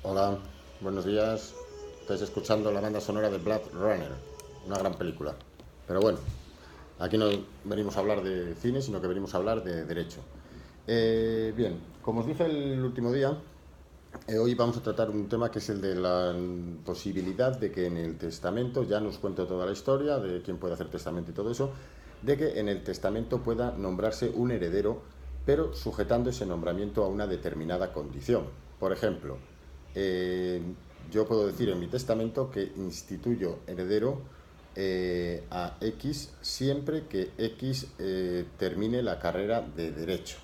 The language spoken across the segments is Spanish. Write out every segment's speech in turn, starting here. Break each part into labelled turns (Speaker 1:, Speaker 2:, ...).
Speaker 1: Hola, buenos días. Estáis escuchando la banda sonora de Blade Runner, una gran película. Pero bueno, aquí no venimos a hablar de cine, sino que venimos a hablar de derecho. Bien, como os dije el último día, hoy vamos a tratar un tema que es el de la posibilidad de que en el testamento, ya nos cuento toda la historia de quién puede hacer testamento y todo eso, de que en el testamento pueda nombrarse un heredero, pero sujetando ese nombramiento a una determinada condición. Por ejemplo, eh, yo puedo decir en mi testamento que instituyo heredero a X siempre que X termine la carrera de derecho.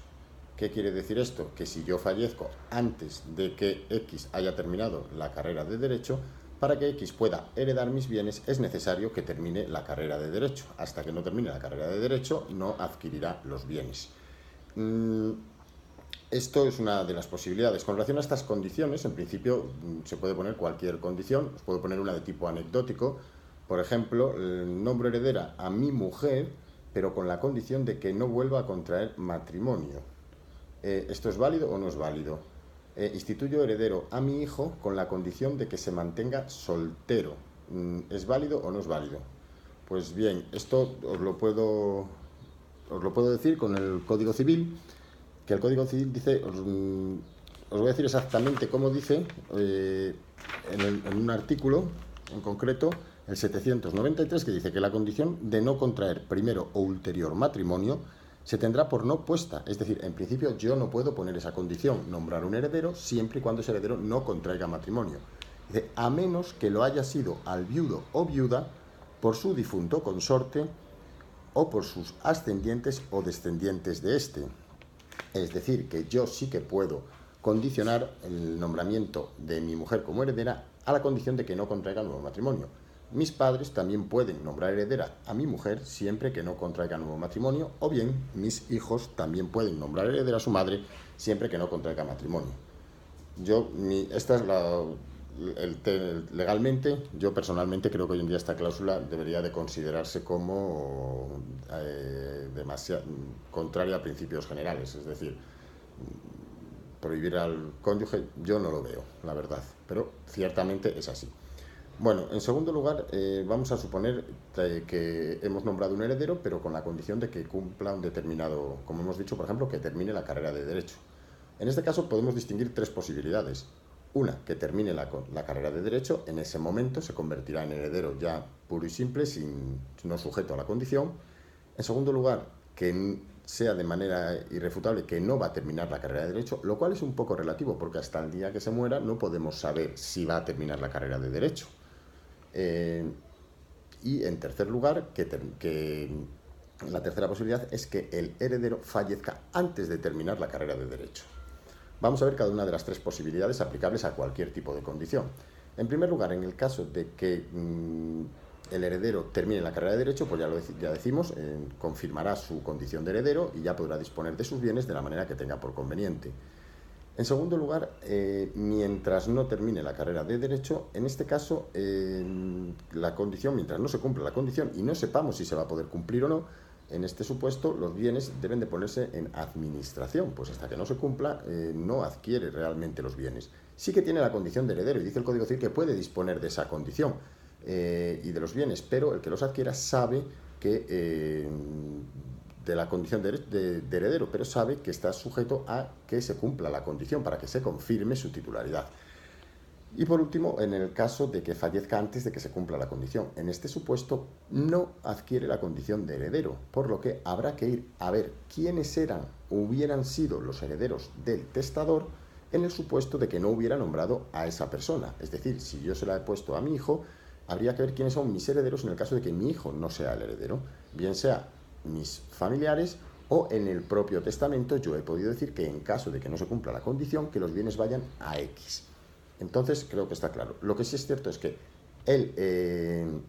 Speaker 1: ¿Qué quiere decir esto? Que si yo fallezco antes de que X haya terminado la carrera de derecho, para que X pueda heredar mis bienes es necesario que termine la carrera de derecho. Hasta que no termine la carrera de derecho no adquirirá los bienes. Esto es una de las posibilidades. Con relación a estas condiciones, en principio se puede poner cualquier condición. Os puedo poner una de tipo anecdótico. Por ejemplo, nombro heredera a mi mujer, pero con la condición de que no vuelva a contraer matrimonio. ¿Esto es válido o no es válido? Instituyo heredero a mi hijo con la condición de que se mantenga soltero. ¿Es válido o no es válido? Pues bien, esto os lo puedo decir con el Código Civil, que el Código Civil dice, os voy a decir exactamente cómo dice, en un artículo en concreto, el 793, que dice que la condición de no contraer primero o ulterior matrimonio se tendrá por no puesta. Es decir, en principio yo no puedo poner esa condición, nombrar un heredero, siempre y cuando ese heredero no contraiga matrimonio. Dice, a menos que lo haya sido al viudo o viuda por su difunto consorte o por sus ascendientes o descendientes de éste. Es decir, que yo sí que puedo condicionar el nombramiento de mi mujer como heredera a la condición de que no contraiga nuevo matrimonio. Mis padres también pueden nombrar heredera a mi mujer siempre que no contraiga nuevo matrimonio, o bien mis hijos también pueden nombrar heredera a su madre siempre que no contraiga matrimonio. Esta es legalmente, yo personalmente creo que hoy en día esta cláusula debería de considerarse como demasiado contraria a principios generales, es decir, prohibir al cónyuge yo no lo veo, la verdad, pero ciertamente es así. Bueno, en segundo lugar, vamos a suponer que hemos nombrado un heredero, pero con la condición de que cumpla un determinado, como hemos dicho, por ejemplo, que termine la carrera de derecho. En este caso podemos distinguir tres posibilidades. Una, que termine la carrera de derecho, en ese momento se convertirá en heredero ya puro y simple, no sujeto a la condición. En segundo lugar, que sea de manera irrefutable que no va a terminar la carrera de derecho, lo cual es un poco relativo, porque hasta el día que se muera no podemos saber si va a terminar la carrera de derecho. Eh, y en tercer lugar, que la tercera posibilidad es que el heredero fallezca antes de terminar la carrera de derecho. Vamos a ver cada una de las tres posibilidades aplicables a cualquier tipo de condición. En primer lugar, en el caso de que el heredero termine la carrera de derecho, pues ya decimos, confirmará su condición de heredero y ya podrá disponer de sus bienes de la manera que tenga por conveniente. En segundo lugar, mientras no termine la carrera de derecho, en este caso, la condición, mientras no se cumpla la condición y no sepamos si se va a poder cumplir o no, en este supuesto los bienes deben de ponerse en administración, pues hasta que no se cumpla no adquiere realmente los bienes. Sí que tiene la condición de heredero y dice el Código Civil que puede disponer de esa condición y de los bienes, pero el que los adquiera sabe que de la condición de heredero, pero sabe que está sujeto a que se cumpla la condición para que se confirme su titularidad. Y por último, en el caso de que fallezca antes de que se cumpla la condición. En este supuesto no adquiere la condición de heredero, por lo que habrá que ir a ver quiénes hubieran sido los herederos del testador en el supuesto de que no hubiera nombrado a esa persona. Es decir, si yo se la he puesto a mi hijo, habría que ver quiénes son mis herederos en el caso de que mi hijo no sea el heredero, bien sea mis familiares o en el propio testamento yo he podido decir que en caso de que no se cumpla la condición, que los bienes vayan a X. Entonces creo que está claro. Lo que sí es cierto es que el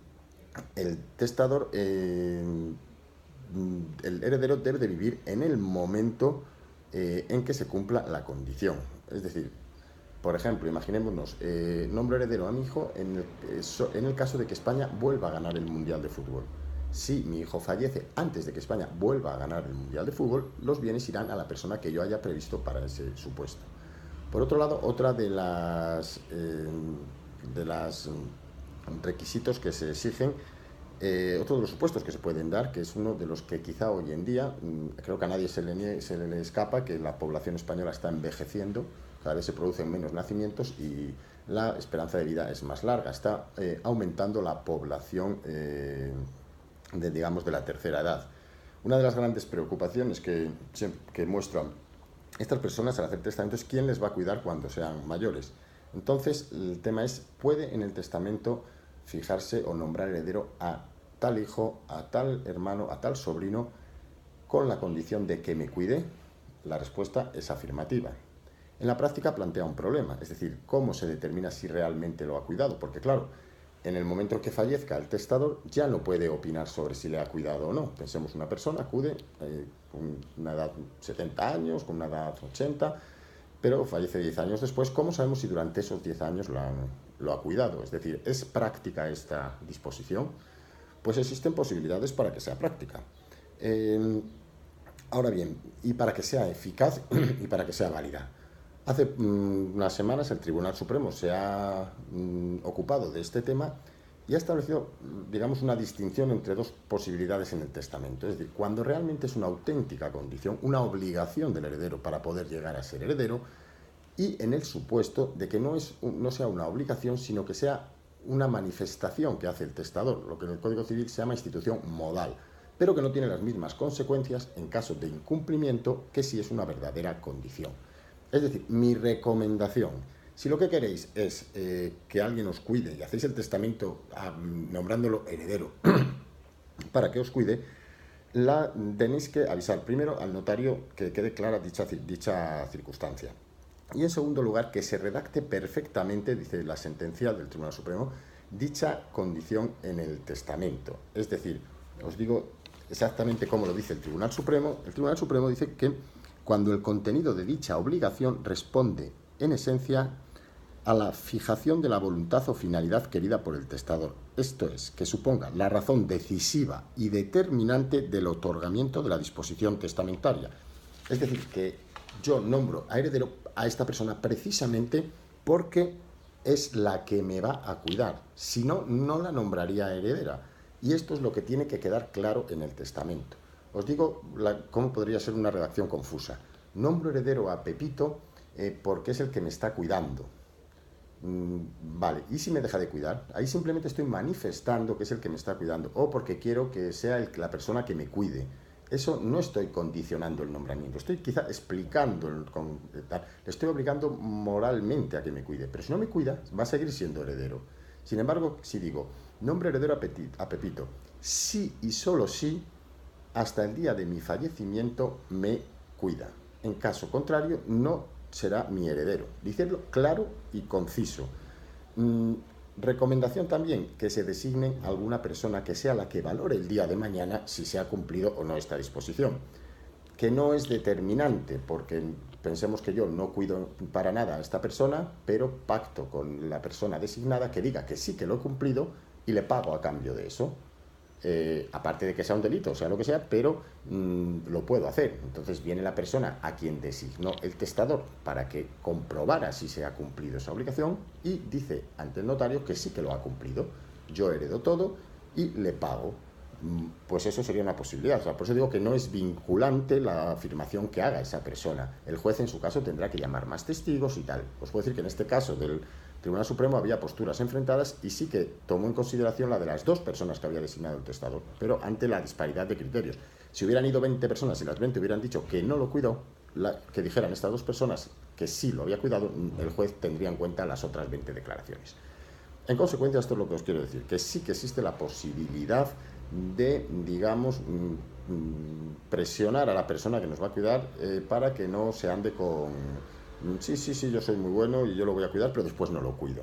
Speaker 1: testador, el heredero debe de vivir en el momento en que se cumpla la condición. Es decir, por ejemplo, imaginémonos, nombro heredero a mi hijo en el caso de que España vuelva a ganar el Mundial de Fútbol. Si mi hijo fallece antes de que España vuelva a ganar el Mundial de Fútbol, los bienes irán a la persona que yo haya previsto para ese supuesto. Por otro lado, otra de las requisitos que se exigen, otro de los supuestos que se pueden dar, que es uno de los que quizá hoy en día, creo que a nadie se le escapa, que la población española está envejeciendo, cada vez se producen menos nacimientos y la esperanza de vida es más larga, está aumentando la población de la tercera edad. Una de las grandes preocupaciones que muestran estas personas al hacer testamento es quién les va a cuidar cuando sean mayores. Entonces, el tema es, ¿puede en el testamento fijarse o nombrar heredero a tal hijo, a tal hermano, a tal sobrino, con la condición de que me cuide? La respuesta es afirmativa. En la práctica plantea un problema, es decir, ¿cómo se determina si realmente lo ha cuidado? Porque claro, en el momento en que fallezca el testador ya no puede opinar sobre si le ha cuidado o no. Pensemos, una persona acude con una edad 70 años, con una edad 80, pero fallece 10 años después. ¿Cómo sabemos si durante esos 10 años lo ha cuidado? Es decir, ¿es práctica esta disposición? Pues existen posibilidades para que sea práctica. Ahora bien, y para que sea eficaz y para que sea válida. Hace unas semanas el Tribunal Supremo se ha ocupado de este tema y ha establecido, digamos, una distinción entre dos posibilidades en el testamento. Es decir, cuando realmente es una auténtica condición, una obligación del heredero para poder llegar a ser heredero, y en el supuesto de que no sea una obligación, sino que sea una manifestación que hace el testador, lo que en el Código Civil se llama institución modal, pero que no tiene las mismas consecuencias en caso de incumplimiento que si es una verdadera condición. Es decir, mi recomendación, si lo que queréis es que alguien os cuide y hacéis el testamento nombrándolo heredero para que os cuide, tenéis que avisar primero al notario que quede clara dicha circunstancia. Y en segundo lugar, que se redacte perfectamente, dice la sentencia del Tribunal Supremo, dicha condición en el testamento. Es decir, os digo exactamente cómo lo dice el Tribunal Supremo. El Tribunal Supremo dice que cuando el contenido de dicha obligación responde, en esencia, a la fijación de la voluntad o finalidad querida por el testador. Esto es, que suponga la razón decisiva y determinante del otorgamiento de la disposición testamentaria. Es decir, que yo nombro a heredero a esta persona precisamente porque es la que me va a cuidar. Si no, no la nombraría heredera. Y esto es lo que tiene que quedar claro en el testamento. Os digo cómo podría ser una redacción confusa. Nombro heredero a Pepito porque es el que me está cuidando. Vale, ¿y si me deja de cuidar? Ahí simplemente estoy manifestando que es el que me está cuidando, o porque quiero que sea la persona que me cuide. Eso no estoy condicionando el nombramiento, estoy quizá explicando, le estoy obligando moralmente a que me cuide, pero si no me cuida, va a seguir siendo heredero. Sin embargo, si digo, nombre heredero a Pepito, sí y solo sí, hasta el día de mi fallecimiento me cuida. En caso contrario, no será mi heredero. Decirlo claro y conciso. Recomendación también, que se designe alguna persona que sea la que valore el día de mañana si se ha cumplido o no esta disposición. Que no es determinante, porque pensemos que yo no cuido para nada a esta persona, pero pacto con la persona designada que diga que sí que lo he cumplido y le pago a cambio de eso. Aparte de que sea un delito, o sea lo que sea, pero lo puedo hacer. Entonces viene la persona a quien designó el testador para que comprobara si se ha cumplido esa obligación y dice ante el notario que sí que lo ha cumplido. Yo heredo todo y le pago. Pues eso sería una posibilidad. O sea, por eso digo que no es vinculante la afirmación que haga esa persona. El juez en su caso tendrá que llamar más testigos y tal. Os puedo decir que en este caso del Tribunal Supremo había posturas enfrentadas y sí que tomó en consideración la de las dos personas que había designado el testador, pero ante la disparidad de criterios. Si hubieran ido 20 personas y las 20 hubieran dicho que no lo cuidó, que dijeran estas dos personas que sí lo había cuidado, el juez tendría en cuenta las otras 20 declaraciones. En consecuencia, esto es lo que os quiero decir, que sí que existe la posibilidad de, digamos, presionar a la persona que nos va a cuidar para que no se ande con sí, yo soy muy bueno y yo lo voy a cuidar, pero después no lo cuido.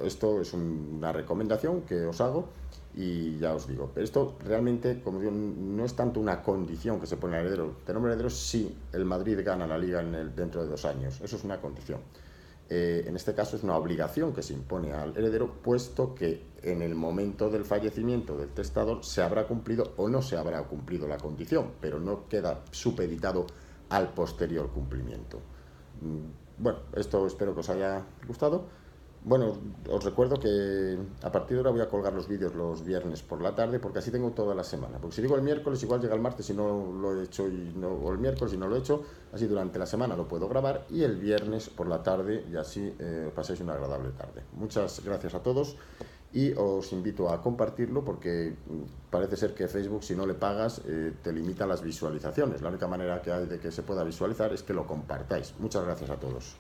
Speaker 1: Esto es una recomendación que os hago y ya os digo, esto realmente, como digo, no es tanto una condición que se pone al heredero. De nombre heredero, sí, el Madrid gana la Liga dentro de 2 años, eso es una condición. En este caso es una obligación que se impone al heredero, puesto que en el momento del fallecimiento del testador se habrá cumplido o no se habrá cumplido la condición, pero no queda supeditado al posterior cumplimiento. Bueno, esto espero que os haya gustado. Bueno, os recuerdo que a partir de ahora voy a colgar los vídeos los viernes por la tarde, porque así tengo toda la semana. Porque si digo el miércoles, igual llega el martes y no lo he hecho, o el miércoles y no lo he hecho, así durante la semana lo puedo grabar, y el viernes por la tarde, y así paséis una agradable tarde. Muchas gracias a todos, y os invito a compartirlo, porque parece ser que Facebook, si no le pagas, te limita las visualizaciones. La única manera que hay de que se pueda visualizar es que lo compartáis. Muchas gracias a todos.